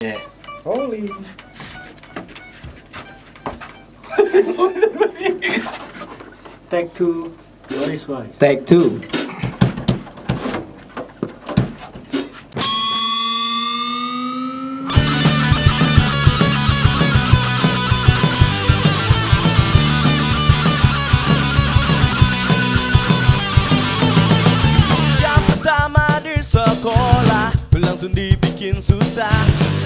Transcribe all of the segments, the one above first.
Yeah. Rolling. Take two. Wise. Take two. Jam pertama di sekolah langsung dibikin susah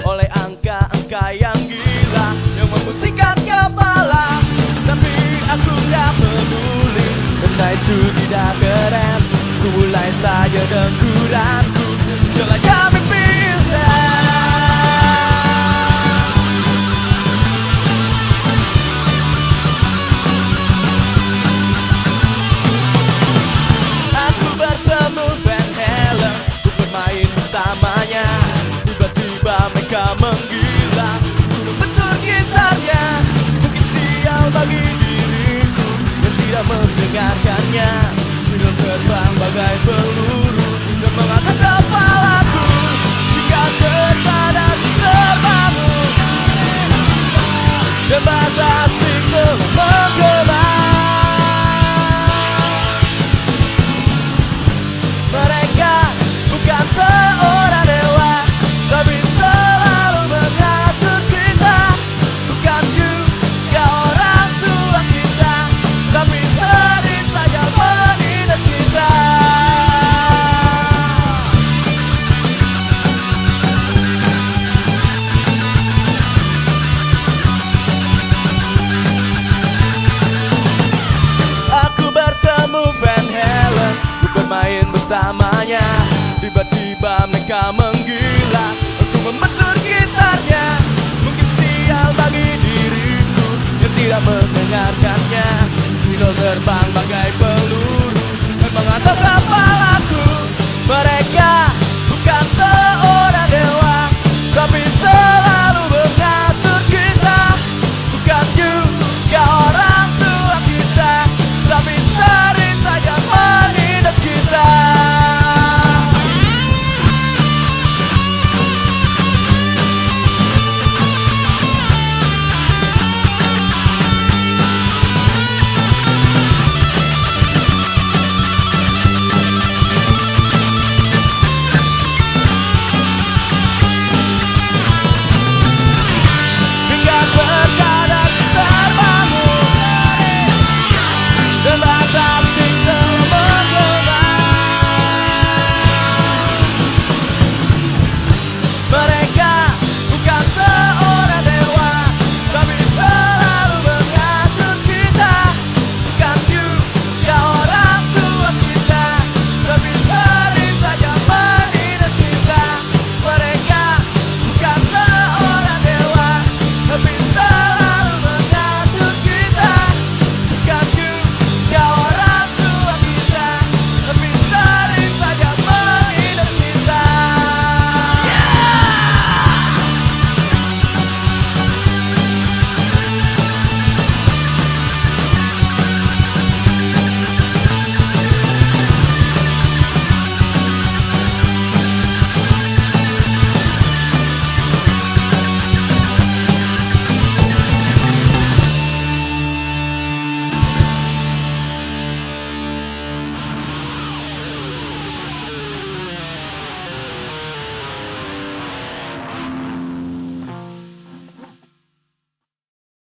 oleh angka-angka yang gila yang memusikkan kepala. Tapi aku gak peduli karena itu tidak keren. Ku mulai saja dengkuranku jelajah mimpi indah. Aku bertemu Van Halen, ku bermain bersamanya. Tiba-tiba mereka menggila, ku bentuk gitarnya. Mungkin sial bagi diriku yang tidak mendengarkannya. Film terbang bagai peluru.